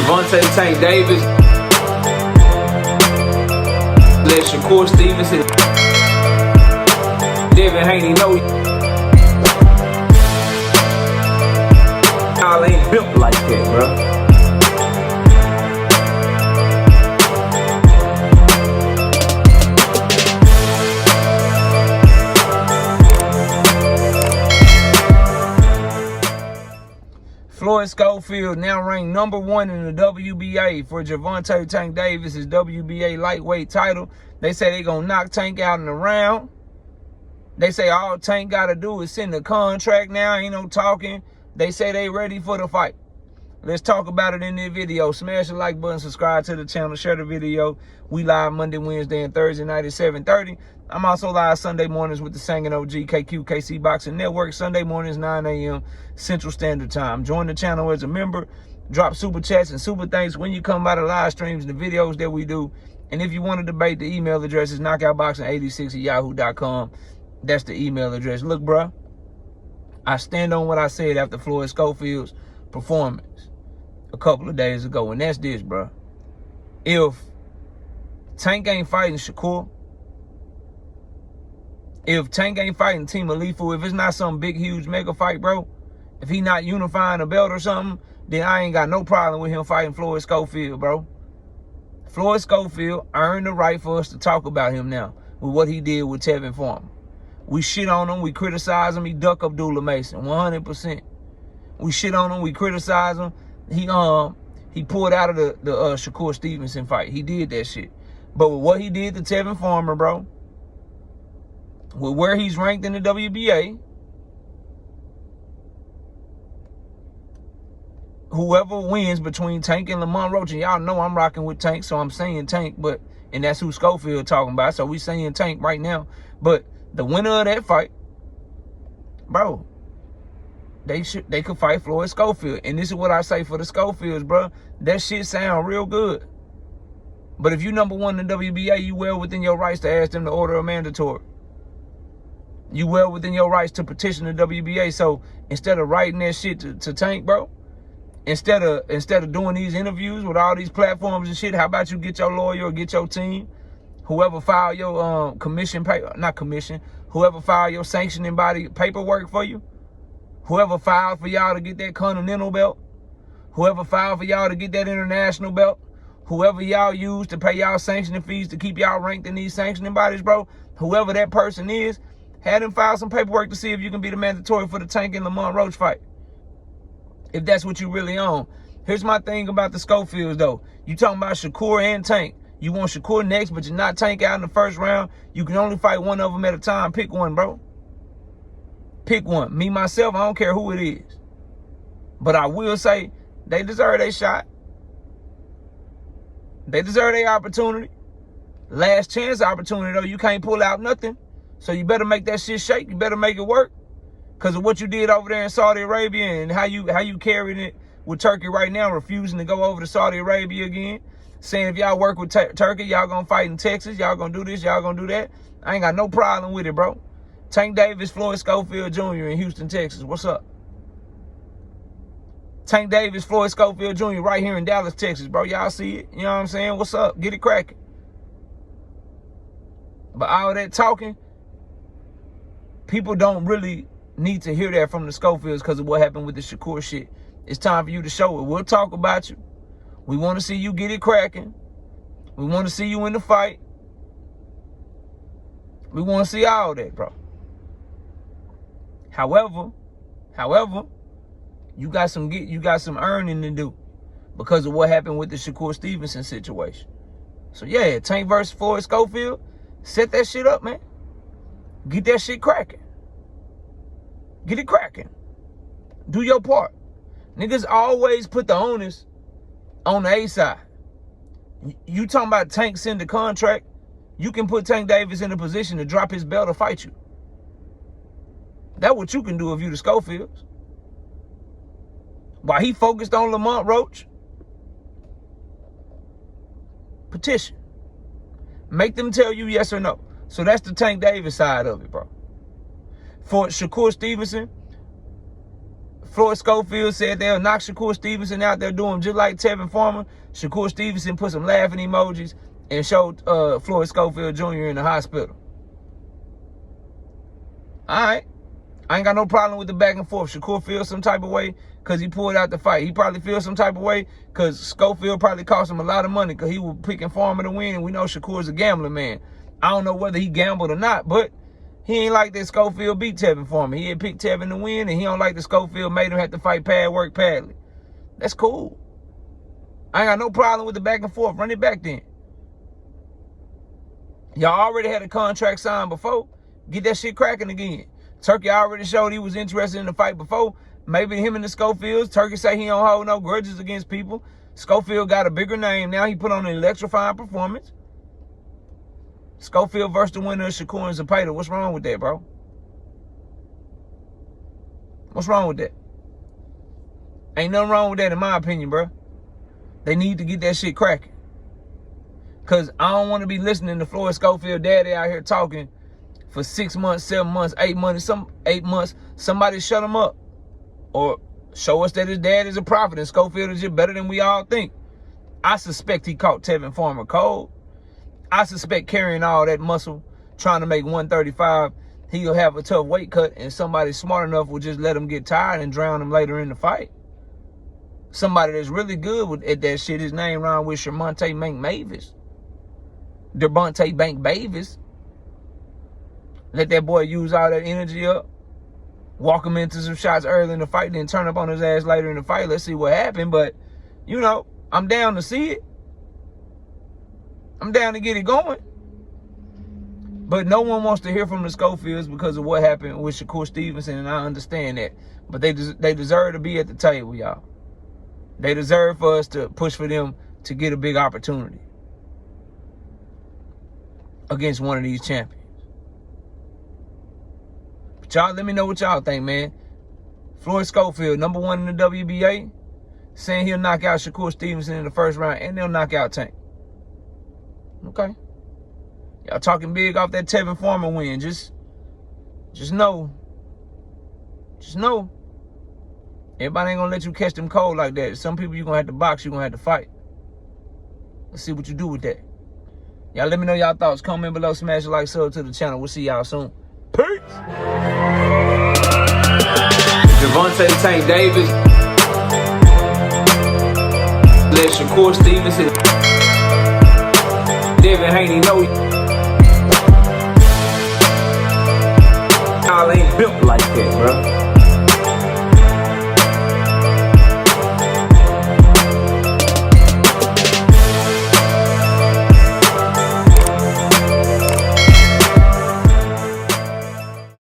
Gervonta Tank Davis. Let Shakur Stevenson. Devin Haney know y'all ain't built like that, bro. Floyd Schofield now ranked #1 in the WBA for Gervonta Tank Davis' WBA lightweight title. They say they gonna knock Tank out in the round. They say all Tank gotta do is send the contract now. Ain't no talking. They say they ready for the fight. Let's talk about it in this video. Smash the like button, subscribe to the channel, share the video. We live Monday, Wednesday, and Thursday night at 7:30. I'm also live Sunday mornings with the Singing OG KC Boxing Network. Sunday mornings, 9 a.m. Central Standard Time. Join the channel as a member. Drop super chats and super thanks when you come by the live streams and the videos that we do. And if you want to debate, the email address is knockoutboxing86@yahoo.com. That's the email address. Look, bro, I stand on what I said after Floyd Schofield's performance a couple of days ago, and that's this, bro. If Tank ain't fighting Shakur, if Tank ain't fighting Team Alifu, if it's not some big, huge mega fight, bro, if he not unifying a belt or something, then I ain't got no problem with him fighting Floyd Schofield, bro. Floyd Schofield earned the right for us to talk about him now with what he did with Tevin Farmer. We shit on him, we criticize him, he duck Abdullah Mason, 100%. We shit on him, we criticize him. He pulled out of the Shakur Stevenson fight. He did that shit. But with what he did to Tevin Farmer, bro, with where he's ranked in the WBA, whoever wins between Tank and Lamont Roach, and y'all know I'm rocking with Tank, so I'm saying Tank, and that's who Schofield talking about, so we saying Tank right now. But the winner of that fight, bro, they could fight Floyd Schofield. And this is what I say for the Schofields, bro. That shit sound real good. But if you #1 in the WBA, you well within your rights to ask them to order a mandatory. You well within your rights to petition the WBA. So instead of writing that shit to Tank, bro, instead of doing these interviews with all these platforms and shit, how about you get your lawyer or get your team, whoever filed your whoever filed your sanctioning body paperwork for you, whoever filed for y'all to get that continental belt, whoever filed for y'all to get that international belt, whoever y'all use to pay y'all sanctioning fees to keep y'all ranked in these sanctioning bodies, bro, whoever that person is, had them file some paperwork to see if you can be the mandatory for the Tank and Lamont Roach fight. If that's what you really on. Here's my thing about the Schofields, though. You talking about Shakur and Tank. You want Shakur next, but you're not Tank out in the first round. You can only fight one of them at a time. Pick one, bro. Pick one. Me, myself, I don't care who it is. But I will say, they deserve their shot. They deserve their opportunity. Last chance opportunity, though. You can't pull out nothing. So you better make that shit shake. You better make it work. Because of what you did over there in Saudi Arabia and how you carried it with Turkey right now, refusing to go over to Saudi Arabia again. Saying if y'all work with Turkey, y'all gonna fight in Texas. Y'all gonna do this, y'all gonna do that. I ain't got no problem with it, bro. Tank Davis, Floyd Schofield Jr. in Houston, Texas. What's up? Tank Davis, Floyd Schofield Jr. right here in Dallas, Texas, bro. Y'all see it? You know what I'm saying? What's up? Get it cracking. But all that talking, people don't really need to hear that from the Schofields because of what happened with the Shakur shit. It's time for you to show it. We'll talk about you. We want to see you get it cracking. We want to see you in the fight. We want to see all that, bro. However, you got some earning to do because of what happened with the Shakur Stevenson situation. So yeah, Tank versus Floyd Schofield, set that shit up, man. Get that shit cracking. Get it cracking. Do your part. Niggas always put the onus on the A side. You talking about Tank send the contract, you can put Tank Davis in a position to drop his belt or fight you. That's what you can do if you the Schofields. While he focused on Lamont Roach, petition. Make them tell you yes or no. So that's the Tank Davis side of it, bro. For Shakur Stevenson, Floyd Schofield said they'll knock Shakur Stevenson out. They'll do him just like Tevin Farmer. Shakur Stevenson put some laughing emojis and showed Floyd Schofield Jr. in the hospital. All right. I ain't got no problem with the back and forth. Shakur feels some type of way because he pulled out the fight. He probably feels some type of way because Schofield probably cost him a lot of money because he was picking Farmer to win, and we know Shakur's a gambling man. I don't know whether he gambled or not, but he ain't like that Schofield beat Tevin Farmer. He had picked Tevin to win, and he don't like that Schofield made him have to fight pad work padly. That's cool. I ain't got no problem with the back and forth. Run it back then. Y'all already had a contract signed before. Get that shit cracking again. Turkey already showed he was interested in the fight before. Maybe him and the Schofields. Turkey say he don't hold no grudges against people. Schofield got a bigger name. Now he put on an electrifying performance. Schofield versus the winner of Shakur and Zapata. What's wrong with that, bro? What's wrong with that? Ain't nothing wrong with that in my opinion, bro. They need to get that shit cracking. Because I don't want to be listening to Floyd Schofield daddy out here talking for 6 months, 7 months, 8 months, 8 months. Somebody shut him up. Or show us that his dad is a prophet and Schofield is just better than we all think. I suspect he caught Tevin Farmer cold. I suspect carrying all that muscle, trying to make 135, he'll have a tough weight cut, and somebody smart enough will just let him get tired and drown him later in the fight. Somebody that's really good at that shit, his name rhyme with Gervonta Bank Mavis. Gervonta Bank Mavis. Let that boy use all that energy up. Walk him into some shots early in the fight, then turn up on his ass later in the fight. Let's see what happened. But, you know, I'm down to see it. I'm down to get it going. But no one wants to hear from the Schofields because of what happened with Shakur Stevenson, and I understand that. But they deserve to be at the table, y'all. They deserve for us to push for them to get a big opportunity against one of these champions. But y'all, let me know what y'all think, man. Floyd Schofield, #1 in the WBA, saying he'll knock out Shakur Stevenson in the first round, and they'll knock out Tank. Okay. Y'all talking big off that Tevin Farmer win. Just know. Just know. Everybody ain't gonna let you catch them cold like that. Some people you're gonna have to box, you're gonna have to fight. Let's see what you do with that. Y'all let me know y'all thoughts. Comment below, smash a like, sub to the channel. We'll see y'all soon. Peace! Gervonta Tank Davis. Let Shakur Stevenson. Devin Haney know y'all ain't built like that, bro.